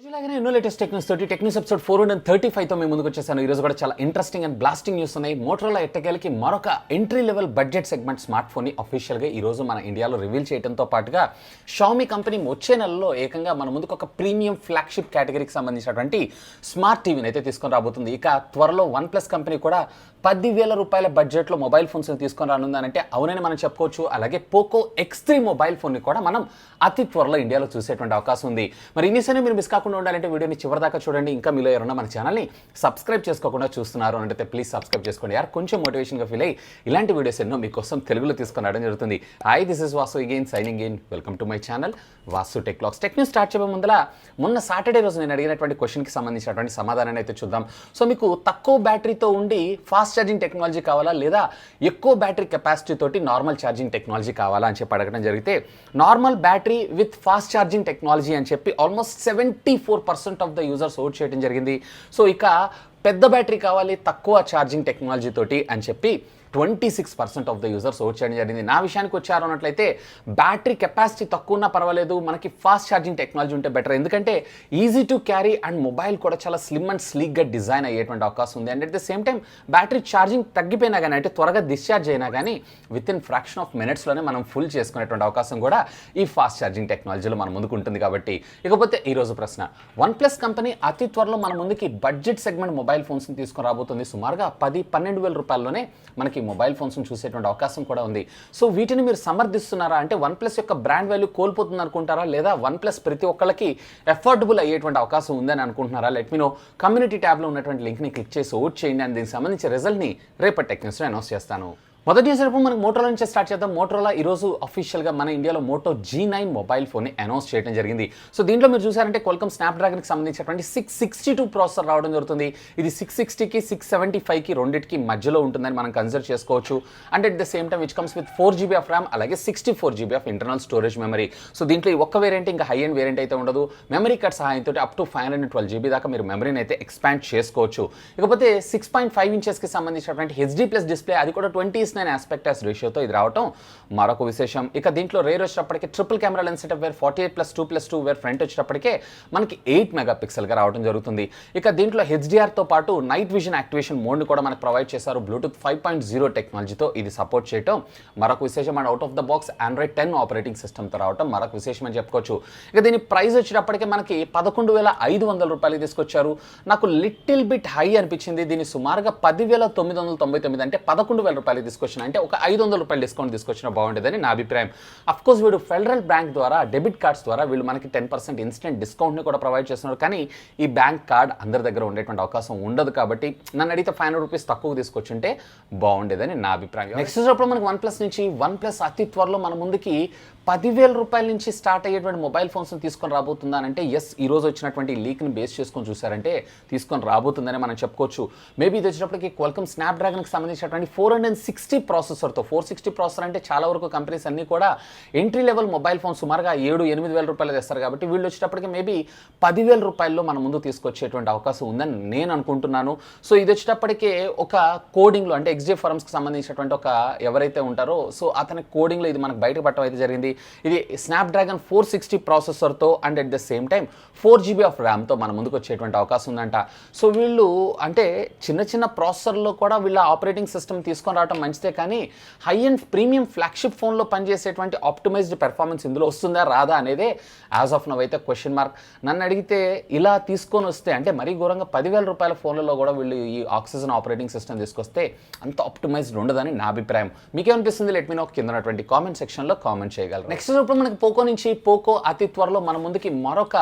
రోజులాగానే ఎన్నో latest techniques తోటి techniques episode 435తో మేము ముందుకు వచ్చేసాను. ఈరోజు కూడా చాలా ఇంట్రెస్టింగ్ అండ్ బ్లాస్టింగ్ న్యూస్ ఉన్నాయి. మోటరోలా ఎట్టకేలకి మరొక entry level budget segment smart ఫోన్ని అఫీషియల్గా ఈరోజు మన ఇండియాలో రివీల్ చేయడంతో పాటుగా షామీ కంపెనీ వచ్చే నెలలో ఏకంగా మన ముందుకు ఒక ప్రీమియం ఫ్లాగ్షిప్ కేటగిరీకి సంబంధించినటువంటి స్మార్ట్ టీవీని అయితే తీసుకొని రాబోతుంది. ఇక త్వరలో OnePlus కంపెనీ కూడా 10,000 రూపాయల బడ్జెట్లో మొబైల్ ఫోన్స్ని తీసుకొని రానుందనంటే అవునని మనం చెప్పుకోవచ్చు. అలాగే పోకో X3 మొబైల్ ఫోన్ని కూడా మనం అతి త్వరలో ఇండియాలో చూసేటువంటి అవకాశం ఉంది. మరి ఇన్నిసారి మీరు మిస్ కాకుండా ఉండాలంటే వీడియోని చివరిదాకా చూడండి. ఇంకా మీలో ఎవరైనా మన ఛానల్ని సబ్స్క్రైబ్ చేసుకోకుండా చూస్తున్నారు అంటే ప్లీజ్ సబ్స్క్రైబ్ చేసుకోండి. కొంచెం మోటివేషన్గా ఫీల్ అయ్యి ఇలాంటి వీడియోస్ ఎన్నో మీకోసం తెలుగులో తీసుకొని రావడం జరుగుతుంది. Hi, this is Vasu again signing in. Welcome to my channel Vasu tech vlogs. Tech news start చేయబోయే ముందర మొన్న సాటర్డే రోజు నేను అడిగినటువంటి క్వశ్చన్కి సంబంధించినటువంటి సమాధానాన్ని అయితే చూద్దాం. సో మీకు తక్కువ బ్యాటరీతో ఉండి ఫాస్ట్ ఛార్జింగ్ టెక్నాలజీ కావాలా లేదా ఎక్కువ బ్యాటరీ కెపాసిటీ తోటి నార్మల్ ఛార్జింగ్ టెక్నాలజీ కావాలా అని చెప్పి అడగడం జరిగితే normal battery with fast charging technology అని చెప్పి almost 74% of the users vote చేయడం జరిగింది. సో ఇక పెద్ద బ్యాటరీ కావాలి తక్కువ ఛార్జింగ్ టెక్నాలజీ తోటి అని చెప్పి 26% ఆఫ్ ద యూజర్స్ ఓట్ చేయడం జరిగింది. నా విషయానికి వచ్చారు అన్నట్లయితే బ్యాటరీ కెపాసిటీ తక్కువ ఉన్నా పర్వాలేదు, మనకి ఫాస్ట్ ఛార్జింగ్ టెక్నాలజీ ఉంటే బెటర్. ఎందుకంటే easy to carry and mobile కూడా చాలా స్లిమ్ అండ్ స్లీక్గా డిజైన్ అయ్యేటువంటి అవకాశం ఉంది. And at the same time battery charging తగ్గిపోయినా కానీ అంటే త్వరగా డిశ్చార్జ్ అయినా కానీ విత్ ఇన్ ఫ్రాక్షన్ ఆఫ్ మినిట్స్లోనే మనం ఫుల్ చేసుకునేటువంటి అవకాశం కూడా ఈ ఫాస్ట్ ఛార్జింగ్ టెక్నాలజీలో మన ముందుకు ఉంటుంది. కాబట్టి ఇకపోతే ఈరోజు ప్రశ్న, OnePlus కంపెనీ అతి త్వరలో మన ముందుకి బడ్జెట్ సెగ్మెంట్ మొబైల్ ఫోన్స్ని తీసుకొని రాబోతుంది. సుమారుగా 10-12 రూపాయల్లోనే మనకి మొబైల్ ఫోన్స్ని చూసేటువంటి అవకాశం కూడా ఉంది. సో వీటిని మీరు సమర్థిస్తున్నారా అంటే OnePlus యొక్క బ్రాండ్ వాల్యూ కోల్పోతుంది అనుకుంటారా లేదా OnePlus ప్రతి ఒక్కళ్ళకి ఎఫోర్డబుల్ అయ్యేటువంటి అవకాశం ఉందని అనుకుంటున్నారా? Let me no. కమ్యూనిటీ ట్యాబ్లో ఉన్నటువంటి లింక్ని క్లిక్ చేసి ఓట్ చేయండి. అండ్ దీనికి సంబంధించిన రిజల్ట్ని రేపటి టెక్ న్యూస్లో అనౌన్స్ చేస్తాను. మొదటి న్యూస్ రేపు మనకు మోటరోలా నుంచి స్టార్ట్ చేద్దాం. మోటరోలా ఈరోజు అఫీషియల్గా మన ఇండియాలో మోటో G9 మొబైల్ ఫోన్ని అనౌన్స్ చేయడం జరిగింది. సో దీంట్లో మీరు చూసారంటే క్వాల్కమ్ స్నాప్డ్రాగన్కి సంబంధించినటువంటి 662 ప్రాసెసర్ రావడం జరుగుతుంది. ఇది 660కి 675కి రెండింటికి మధ్యలో ఉంటుందని మనం కన్సిడర్ చేసుకోవచ్చు. And at the same time which comes with 4GB of RAM అలాగే 64GB of internal storage memory. So దీంట్లో ఈ ఒక్క వేరియంట్ ఇంకా హై అండ్ వేరియంట్ అయితే ఉండదు. మెమరీ కార్డ్ సహాయంతో అప్ టు 512GB దాకా మీరు మెమరీని అయితే ఎక్స్పాండ్ చేసుకోవచ్చు. ఇకపోతే 6.5 ఇంచెస్కి సంబంధించినటువంటి HD+ డిస్ప్లే, అది కూడా 20:9 ఆస్పెక్ట్ యాస్ రేషియోతో ఇది రావటం మరొక విశేషం. ఇక దీంట్లో రేర్ వచ్చేటప్పటికే triple camera lens setup where 48+2+2 where front వచ్చేటప్పటికే మనకి 8 మెగాపిక్సెల్గా రావడం జరుగుతుంది. ఇక దీంట్లో HDRతో పాటు నైట్ విజన్ యాక్టివేషన్ మోడ్ని కూడా మనకు ప్రొవైడ్ చేశారు. బ్లూటూత్ 5.0 టెక్నాలజీతో ఇది సపోర్ట్ చేయటం మరొక విశేషం. And out of the box Android 10 operating సిస్టమ్తో రావటం మరొక విశేషం అని చెప్పుకోవచ్చు. ఇక దీని ప్రైస్ వచ్చేటప్పటికే మనకి 11,500 రూపాయలకి తీసుకొచ్చారు. నాకు లిటిల్ బిట్ హై అనిపించింది. దీన్ని సుమారుగా 10,999 అంటే 11,000 రూపాయలకి తీసుకొచ్చిన అంటే ఒక 500 రూపాయలు డిస్కౌంట్ తీసుకొచ్చినా బాగుండేదని నా అభిప్రాయం. అఫ్కోర్స్ వీడు ఫెడరల్ బ్యాంక్ ద్వారా డెబిట్ కార్డ్స్ ద్వారా వీళ్ళు మనకి 10% ఇన్స్టెంట్ డిస్కౌంట్ని కూడా ప్రొవైడ్ చేస్తున్నారు. కానీ ఈ బ్యాంక్ కార్డ్ అందరి దగ్గర ఉండేటువంటి అవకాశం ఉండదు. కాబట్టి నన్ను అడిగితే 500 రూపీస్ తక్కువ తీసుకొచ్చింటే బాగుండేదని నా అభిప్రాయం. నెక్స్ట్ చూసినప్పుడు మనకి OnePlus నుంచి OnePlus అతి త్వరలో మన ముందుకి 10,000 రూపాయల నుంచి స్టార్ట్ అయ్యేటువంటి మొబైల్ ఫోన్స్ని తీసుకొని రాబోతుందా అంటే ఎస్, ఈ రోజు వచ్చినటువంటి లీక్ని బేస్ చేసుకొని చూసారంటే తీసుకొని రాబోతుందని మనం చెప్పుకోవచ్చు. మేబీ ఇది వచ్చినప్పటికీ క్వాల్కమ్ స్నాప్డ్రాగన్కి సంబంధించినటువంటి 460 ప్రాసెసర్తో 460 ప్రాసెసర్ అంటే చాలా వరకు కంపెనీస్ అన్నీ కూడా ఎంట్రీ లెవెల్ మొబైల్ ఫోన్ సుమారుగా 7-8 వేల రూపాయలు తెస్తారు. కాబట్టి వీళ్ళు వచ్చేటప్పటికి మేబీ 10,000 రూపాయల్లో మన ముందు తీసుకొచ్చేటువంటి అవకాశం ఉందని నేను అనుకుంటున్నాను. సో ఇది వచ్చేటప్పటికే ఒక కోడింగ్లో అంటే XJ ఫారమ్స్కి సంబంధించినటువంటి ఒక ఎవరైతే ఉంటారో సో అతని కోడింగ్లో ఇది మనకు బయట పట్టడం అయితే జరిగింది. ఇది స్నాప్డ్రాగన్ 460 ప్రాసెసర్తో and at the same time 4GB of ర్యామ్తో మన ముందుకు వచ్చేటువంటి అవకాశం ఉందంట. సో వీళ్ళు అంటే చిన్న చిన్న ప్రాసెసర్లో కూడా వీళ్ళ ఆపరేటింగ్ సిస్టమ్ తీసుకొని రావడం మంచిదే, కానీ హై అండ్ ప్రీమియం ఫ్లాగ్షిప్ ఫోన్లో పనిచేసేటువంటి ఆప్టిమైజ్డ్ పెర్ఫార్మెన్స్ ఇందులో వస్తుందా రాదా అనేదే యాజ్ ఆఫ్ నవ్ అయితే క్వశ్చన్ మార్క్. నన్ను అడిగితే ఇలా తీసుకొని వస్తే అంటే మరీ ఘోరంగా 10,000 రూపాయల ఫోన్లలో కూడా వీళ్ళు ఈ ఆక్సిజన్ ఆపరేటింగ్ సిస్టమ్ తీసుకొస్తే అంత ఆప్టిమైజ్డ్ ఉండదని నా అభిప్రాయం. మీకేమనిపిస్తుంది? లెట్ మీ నో కింద ఉన్నటువంటి కామెంట్ సెక్షన్లో కామెంట్ చేయగలరు. నెక్స్ట్ ఇప్పుడు మనకి పోకో నుంచి పోకో అతి త్వరలో మన ముందుకి మరొక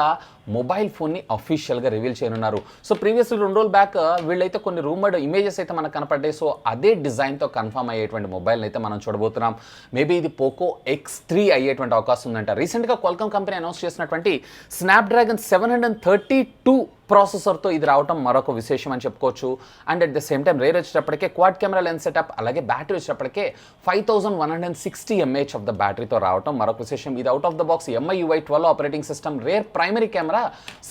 మొబైల్ ఫోన్ని అఫీషియల్గా రివీల్ చేయనున్నారు. సో ప్రీవియస్లీ 2 రోజుల బ్యాక్ వీళ్ళైతే కొన్ని రూమర్డ్ ఇమేజెస్ అయితే మనకు కనపడ్డాయి. సో అదే డిజైన్తో కన్ఫర్మ్ అయ్యేటువంటి మొబైల్ని అయితే మనం చూడబోతున్నాం. మేబీ ఇది పోకో X3 అయ్యేటువంటి అవకాశం ఉందంట. రీసెంట్గా క్వాల్కమ్ కంపెనీ అనౌన్స్ చేసినటువంటి స్నాప్డ్రాగన్ 732 ప్రాసెసర్తో ఇది రావటం మరొక విశేషం అని చెప్పుకోవచ్చు. And at the same time rear వచ్చేటప్పటికే క్వాడ్ కెమెరా లెన్స్ సెటప్, అలాగే బ్యాటరీ వచ్చేటప్పటికే 5160 mAh ఆఫ్ ద బ్యాటరీతో రావటం మరొక విశేషం. ఇది out of the box MIUI 12 operating system, rear primary camera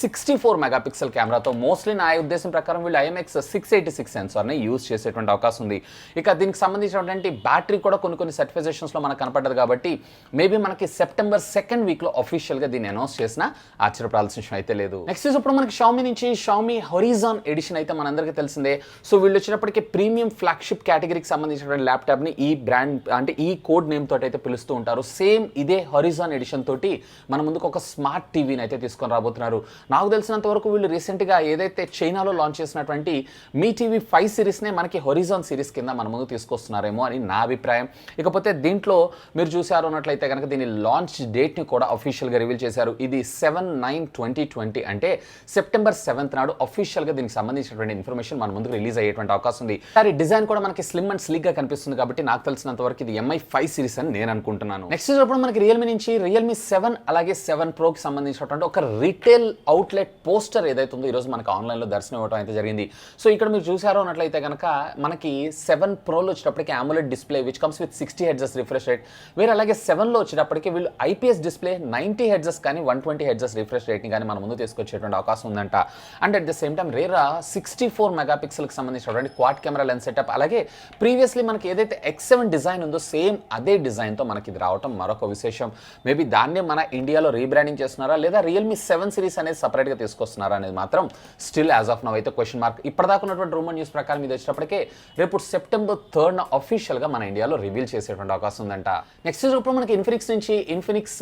64 megapixel కెమెరాతో. మోస్ట్లీ నా ఉద్దేశం ప్రకారం వీళ్ళు IMX686 సెన్సార్ని యూజ్ చేసేటువంటి అవకాశం ఉంది. ఇక దీనికి సంబంధించినటువంటి బ్యాటరీ కూడా కొన్ని సర్టిఫికేషన్స్లో మనకు కనపడ్డది కాబట్టి మేబీ మనకి సెప్టెంబర్ 2nd వీక్లో అఫీషియల్గా దీన్ని అనౌన్స్ చేసిన ఆశ్చర్యపడాల్సిన విషయం అయితే లేదు. నెక్స్ట్ ఇప్పుడు మనకి షామీ నుంచి షామీ హొరిజాన్ ఎడిషన్ అయితే మనందరికీ తెలిసిందే. సో వీళ్ళు వచ్చినప్పటికీ ప్రీమియం ఫ్లాగ్షిప్ కేటగిరీకి సంబంధించినటువంటి ల్యాప్టాప్ని ఈ బ్రాండ్ అంటే ఈ కోడ్ నేమ్ తోటి అయితే పిలుస్తూ ఉంటారు. సేమ్ ఇదే హొరిజాన్ ఎడిషన్ తోటి మన ముందుకు ఒక స్మార్ట్ టీవీని అయితే తీసుకొని రాబోతున్నారు. నాకు తెలిసినంత వరకు వీళ్ళు రీసెంట్గా ఏదైతే చైనాలో లాంచ్ చేసినటువంటి మీ టీవీ 5 సిరీస్నే మనకి హొరిజాన్ సిరీస్ కింద మన ముందు తీసుకొస్తున్నారేమో అని నా అభిప్రాయం. ఇకపోతే దీంట్లో మీరు చూసారు అన్నట్లయితే కనుక దీని లాంచ్ డేట్ని కూడా అఫీషియల్గా రివీల్ చేశారు. ఇది 7/9/2020 అంటే సెప్టెంబర్ 7th నాడు అఫీషియల్గా దీనికి సంబంధించినటువంటి ఇన్ఫర్మేషన్ మన ముందుకు రిలీజ్ అయ్యేటువంటి అవకాశం ఉంది. సరే డిజైన్ కూడా మనకి స్లిమ్ అండ్ స్లీక్ గా కనిపిస్తుంది కాబట్టి నాకు తెలిసినంత వరకు ఇది MI 5 సిరీస్ అని నేను అనుకుంటున్నాను. నెక్స్ట్ ఇప్పుడు మనకి రియల్మీ నుంచి రియల్మీ 7 అలాగే 7 Pro కి సంబంధించినటువంటి ఒక రిటైల్ అవుట్లెట్ పోస్టర్ ఏదైతే ఉందో ఈరోజు మనకి ఆన్లైన్లో దర్శనం ఇవ్వడం అయితే జరిగింది. సో ఇక్కడ మీరు చూసారో అన్నట్లయితే కనుక మనకి 7 Proలో వచ్చేటప్పటికి AMOLED display which comes with 60 Hz refresh rate, వేరే అలాగే 7లో వచ్చేటప్పటికి వీళ్ళు IPS డిస్ప్లే 90 Hz కానీ 120 Hz రిఫ్రెష్ రేట్ని కానీ మన ముందు తీసుకొచ్చేటువంటి అవకాశం ఉందంట. And at the same time RERA 64 మెగాపిక్సెల్కి సంబంధించినటువంటి క్వాడ్ కెమెరా లెన్స్ సెటప్, అలాగే ప్రీవియస్లీ మనకి ఏదైతే X7 డిజైన్ ఉందో సేమ్ అదే డిజైన్తో మనకి ఇది రావటం మరొక విశేషం. మేబీ దాన్నే మన ఇండియాలో రీబ్రాండింగ్ చేస్తున్నారా లేదా రియల్మీ 7 సిరీస్ అనేది సపరేట్గా తీసుకొస్తున్నారా అనేది మాత్రం స్టిల్ యాజ్ ఆఫ్ నౌ అయితే క్వశ్చన్ మార్క్. ఇప్పటిదాకా ఉన్నటువంటి రూమర్ న్యూస్ ప్రకారం ఇది వచ్చేటప్పటికే రేపు సెప్టెంబర్ 3rd అఫీషియల్గా మన ఇండియాలో రివీల్ చేసేటువంటి అవకాశం ఉందంట. నెక్స్ట్ ఇప్పుడు మనకి ఇన్ఫినిక్స్ నుంచి ఇన్ఫినిక్స్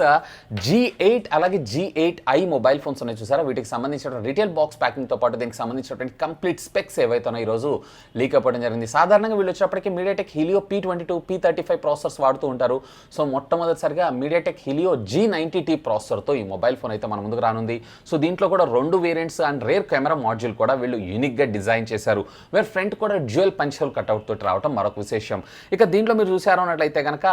G8 అలాగే G8i మొబైల్ ఫోన్స్ ఉన్నాయి చూసారా, వీటికి సంబంధించిన రిటైల్ బాక్స్ ప్యాకింగ్తో పాటు దీనికి సంబంధించినటువంటి కంప్లీట్ స్పెక్స్ ఏవైతే ఉన్నాయో ఈరోజు లీక్ అవ్వడం జరిగింది. సాధారణంగా వీళ్ళు వచ్చేటప్పటికి MediaTek Helio P22 P35 processors వాడుతూ ఉంటారు. సో మొట్టమొదటిసారిగా మీడియాటెక్ హీలియో G90T ప్రాసెసర్తో ఈ మొబైల్ ఫోన్ అయితే మన ముందుకు రానుంది. సో దీంట్లో కూడా 2 variants and rear camera module కూడా వీళ్ళు యూనిక్గా డిజైన్ చేశారు. వేర్ ఫ్రంట్ కూడా డ్యూయల్ పంచ్ హోల్ కట్అవుట్ తోటి రావడం మరొక విశేషం. ఇక దీంట్లో మీరు చూసారు అన్నట్లయితే కనుక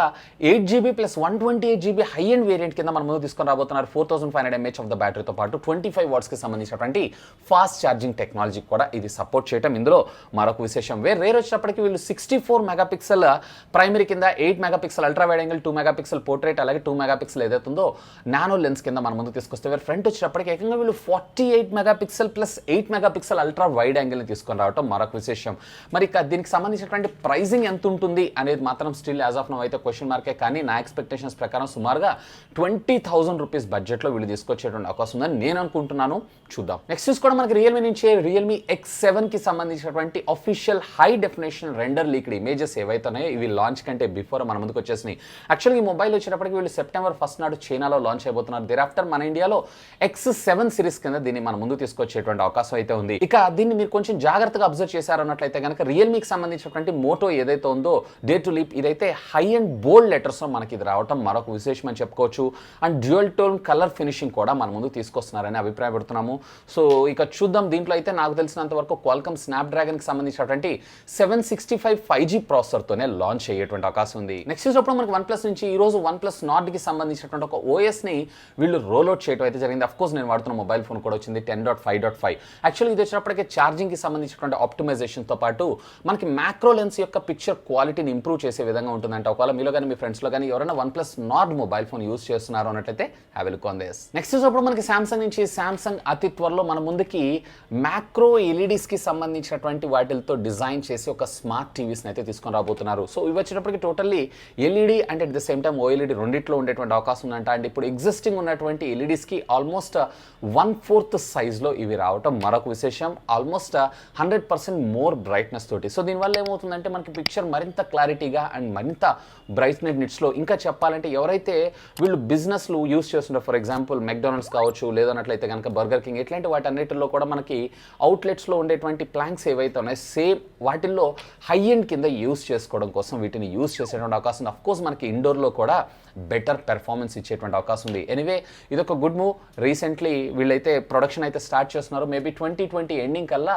8GB + 128GB high and variant కింద మన ముందు తీసుకొని రాబోతున్నారు. 4500 mAh ఆఫ్ ద బ్యాటరీతో పాటు 25 వాట్స్కి సంబంధించినటువంటి ఫాస్ట్ ఛార్జింగ్ టెక్నాలజీ కూడా ఇది సపోర్ట్ చేయడం ఇందులో మరొక విశేషం. వేరే రేర్ వచ్చేటప్పటికి వీళ్ళు 64 మెగాపిక్సెల్ ప్రైమరీ కింద 8 megapixel ultra wide angle, 2 megapixel portrait, అలాగే 2 మెగాపిక్సెల్ ఏదైతే ఉందో నానో లెన్స్ కింద మన ముందు తీసుకొస్తే వేరే ఫ్రంట్ వచ్చేటప్పటికి ఏకంగా వీళ్ళు 48 మెగాపిక్సెల్ + 8 మెగాపిక్సెల్ అల్ట్రా వైడ్ యాంగిల్ని తీసుకొని రావడం మరొక విశేషం. మరి దీనికి సంబంధించినటువంటి ప్రైజింగ్ ఎంత ఉంటుంది అనేది మాత్రం స్టిల్ యాజ్ ఆఫ్ నౌ అయితే క్వశ్చన్ మార్కే. కానీ నా ఎక్స్పెక్టేషన్స్ ప్రకారం సుమారుగా 20,000 రూపీస్ బడ్జెట్లో వీళ్ళు తీసుకొచ్చేటువంటి అవకాశం ఉందని నేను అనుకుంటున్నాను. చూద్దాం. నెక్స్ట్ కూడా మనకి రియల్మీ నుంచి రియల్మీ X7కి సంబంధించినటువంటి official high definition render leaked images ఏవైతే ఉన్నాయో ఇవి లాంచ్ కంటే బిఫోర్ మన ముందుకు వచ్చేసినాయి. యాక్చువల్గా ఈ మొబైల్ వచ్చేటప్పటికి వీళ్ళు సెప్టెంబర్ 1st నాడు చైనాలో లాంచ్ అయిపోతున్నారు. దేరాఫ్టర్ మన ఇండియాలో X7 సిరీస్ కింద దీన్ని మన ముందు తీసుకొచ్చేటువంటి అవకాశం అయితే ఉంది. ఇక దీన్ని మీరు కొంచెం జాగ్రత్తగా అబ్జర్వ్ చేశారన్నట్లయితే కనుక రియల్మీకి సంబంధించినటువంటి మోటో ఏదైతే ఉందో డే టు లీప్ ఇదైతే హై అండ్ బోల్డ్ లెటర్స్లో మనకి ఇది రావడం మరొక విశేషం అని చెప్పుకోవచ్చు. And dual tone colour finishing కూడా మన ముందు తీసుకొస్తున్నారని అభిప్రాయపడుతున్నాము. సో ఇక చూద్దాం. దీంట్లో అయితే నాకు తెలిసినంత వరకు క్వాల్కమ్ స్నాప్డ్రాగన్కి సంబంధించినటువంటి 765 5G ప్రాసెసర్తోనే లాంచ్ అయ్యేటువంటి అవకాశం ఉంది. నెక్స్ట్ చూసినప్పుడు మనకి OnePlus నుంచి ఈరోజు OnePlus Nordకి సంబంధించినటువంటి ఒక OSని వీళ్ళు రోల్అవుట్ చేయడం అయితే జరిగింది. అఫ్కోర్స్ నేను వాడుతున్న మొబైల్ ఫోన్ కూడా వచ్చింది 10.5.5. యాక్చువల్లీ ఇది వచ్చినప్పటికీ ఛార్జింగ్కి సంబంధించినటువంటి ఆప్టిమైజేషన్తో పాటు మనకి మ్యాక్రో లెన్స్ యొక్క పిక్చర్ క్వాలిటీని ఇంప్రూవ్ చేసే విధంగా ఉంటుందంట. ఒకవేళ మీలో కానీ మీ ఫ్రెండ్స్లో కానీ ఎవరైనా OnePlus Nord mobile phone use చేస్తున్నారు అన్నట్లయితే have a look on this. Next చూసినప్పుడు మనకి సామ్సంగ్ నుంచి సామ్సంగ్ అతి త్వరలో మన ముందుకి మ్యాక్రో ఎల్ఈడీస్కి సంబంధించినటువంటి వాటితో డిజైన్ చేసి ఒక స్మార్ట్ టీవీస్ని అయితే తీసుకొని రాబోతున్నారు. సో ఇవి వచ్చేటప్పటికి totally LED and at the same time OLED రెండిట్లో ఉండేటువంటి అవకాశం ఉందంట. అండ్ ఇప్పుడు ఎగ్జిస్టింగ్ ఉన్నటువంటి ఎల్ఈడీస్కి ఆల్మోస్ట్ 1/4 సైజ్లో ఇవి రావటం మరొక విశేషం. ఆల్మోస్ట్ 100% మోర్ బ్రైట్నెస్ తోటి. సో దీనివల్ల ఏమవుతుందంటే మనకి పిక్చర్ మరింత క్లారిటీగా అండ్ మరింత బ్రైట్నెస్ నిట్స్లో, ఇంకా చెప్పాలంటే ఎవరైతే వీళ్ళు బిజినెస్లు యూస్ చేస్తుంటారు, ఫర్ ఎగ్జాంపుల్ మెక్డానల్డ్స్ కావచ్చు, లేదన్నట్లయితే కనుక బర్గర్ కింగ్, ఇట్లాంటి వాటి అన్నిటిలో కూడా మనకి అవుట్లెట్స్లో ఉండేటువంటి ప్లాంక్స్ ఏవైతే ఉన్నాయో సేమ్ వాటిల్లో హై ఎండ్ కింద యూస్ చేసుకోవడం కోసం వీటిని యూస్ చేసేటువంటి అవకాశం ఉంది. అఫ్కోర్స్ మనకి ఇండోర్లో కూడా బెటర్ పెర్ఫార్మెన్స్ ఇచ్చేటువంటి అవకాశం ఉంది. ఎనీవే ఇదొక గుడ్ మూవ్. రీసెంట్లీ వీళ్ళైతే ప్రొడక్షన్ అయితే స్టార్ట్ చేస్తున్నారు. మేబీ 2020 ఎండింగ్ కల్లా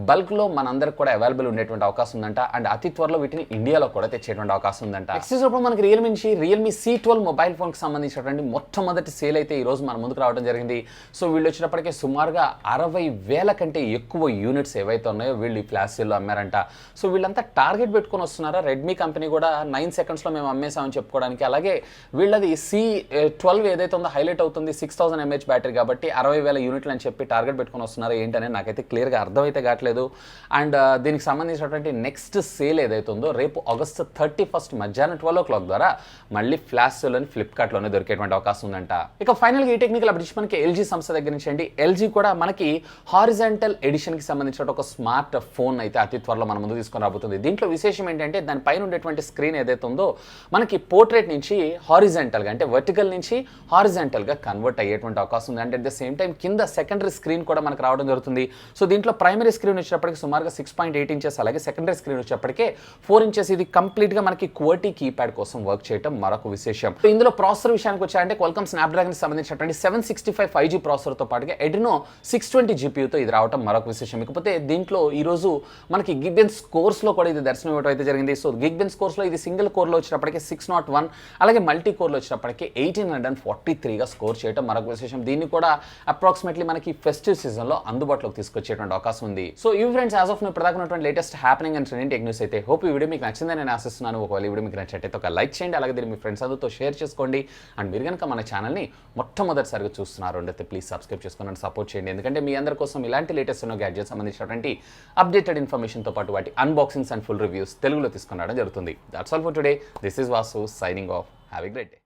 బల్క్లో మనందరికి కూడా అవైలబుల్ ఉండేటువంటి అవకాశం ఉందంట. అండ్ అతి త్వరలో వీటిని ఇండియాలో కూడా తెచ్చేటువంటి అవకాశం ఉందంట. నెక్స్ట్ ఇప్పుడు మనకి రియల్మీ నుంచి రియల్మీ C12 మొబైల్ ఫోన్కి సంబంధించినటువంటి మొట్టమొదటి సేల్ అయితే ఈ రోజు మన ముందుకు రావడం జరిగింది. సో వీళ్ళు వచ్చినప్పటికీ సుమారుగా 60,000 కంటే ఎక్కువ యూనిట్స్ ఏవైతే ఉన్నాయో వీళ్ళు ఈ ఫ్లాష్ సేల్లో అమ్మారంట. సో వీళ్ళంతా టార్గెట్ పెట్టుకొని వస్తున్నారా. రెడ్మీ కంపెనీ కూడా 9 సెకండ్స్లో మేము అమ్మేసామని చెప్పుకోవడానికి. అలాగే వీళ్ళది C12 ఏదైతే ఉందో హైలైట్ అవుతుంది, 6000 mAh బ్యాటరీ కాబట్టి 60,000 యూనిట్లు అని చెప్పి టార్గెట్ పెట్టుకొని వస్తున్నారా ఏంటనేది నాకైతే క్లియర్గా అర్థమైతే కావట్లేదు. అండ్ దీనికి సంబంధించినటువంటి నెక్స్ట్ సేల్ ఏదైతే ఉందో రేపు ఆగస్ట్ 31 మధ్యాహ్నం 12 o'clock ద్వారా మళ్ళీ ఫ్లాష్ సేల్ అని ఫ్లిప్కార్ట్లోనే దొరికేటువంటి అవకాశం ఉందంట. ఇక ఫైనల్గా ఈ టెక్నికల్ అప్డేట్స్ మనకి ఎల్జీ సంస్థ దగ్గర నుంచి అండి. ఎల్జీ కూడా మనకి హారిజాంటల్ ఎడిషన్కి సంబంధించిన ఒక స్మార్ట్ ఫోన్ అయితే అతి త్వరలో మన ముందు తీసుకొని రాబోతుంది. దీంట్లో విశేషం ఏంటంటే దానిపైన ఉండేటువంటి స్క్రీన్ ఏదైతే ఉందో మనకి పోర్ట్రేట్ నుంచి హారిజాంటల్గా అంటే వర్టికల్ నుంచి హారిజాంటల్గా కన్వర్ట్ అయ్యేటువంటి అవకాశం ఉంది. అంటే అట్ ద సేమ్ టైం కింద సెకండరీ స్క్రీన్ కూడా మనకు రావడం జరుగుతుంది. సో దీంట్లో ప్రైమరీ స్క్రీన్ వచ్చేటప్పటికి సుమారుగా 6.8 inches, అలాగే సెకండరీ స్క్రీన్ వచ్చేటప్పటికే 4 inches. ఇది కంప్లీట్గా మనకి QWERTY కీప్యాడ్ కోసం వర్క్ చేయడం మరొక విశేషం. ఇందులో ప్రాసెసర్ విషయానికి వచ్చాయంటే క్వాల్కమ్ స్నాప్డ్రాగన్ సంబంధించినటువంటి 765 5G ప్రాసెసర్తో పాటుగా Adreno 620 GPUతో ఇది రావడం మరొక విశేషం. ఇకపోతే దీంట్లో ఈరోజు మనకి గిగ్బెన్స్ కోర్స్లో కూడా ఇది దర్శనం ఇవ్వడం అయితే జరిగింది. సో గిగ్బెన్స్ కోర్స్లో ఇది సింగిల్ కోర్లో వచ్చినప్పటికీ 601, అలాగే మల్టీ కోర్లో వచ్చినప్పటికీ 1843గా స్కోర్ చేయడం మరొక విశేషం. దీన్ని కూడా అప్రాక్సిమేట్లీ మనకి ఫెస్టివ్ సీజన్లో అందుబాటులోకి తీసుకొచ్చేటువంటి అవకాశం ఉంది. సో ఈ ఫ్రెండ్స్ యాజ్ ఆఫ్ ఇప్పుడు దాకా ఉన్నటువంటి latest happening and trending tech news అయితే. హోప్ ఈ వీడియో మీకు నచ్చిందని నేను ఆశిస్తున్నాను. ఒకవేళ ఈ వీడియో మీకు నచ్చినట్టయితే ఒక లైక్ చేయండి, అలాగే దీన్ని మీ ఫ్రెండ్స్ అందరితో షేర్ చేసుకోండి. అండ్ మీరు కనుక మన ఛానల్ని మొట్టమొదటిసారిగా చూస్తున్నారు అంటే ప్లీజ్ సబ్స్క్రైబ్ చేసుకోండి, సపోర్ట్ చేయండి. ఎందుకంటే మీ అందరి కోసం ఇలాంటి లేటెస్ట్ గ్యాడ్జెట్స్ సంబంధించినటువంటి అప్డేటెడ్ ఇన్ఫర్మేషన్తో పాటు వాటి అన్బాక్సింగ్స్ అండ్ ఫుల్ రివ్యూస్ తెలుగులో తీసుకురావడం జరుగుతుంది. That's all for today. This is Vasu signing off. Have a great day.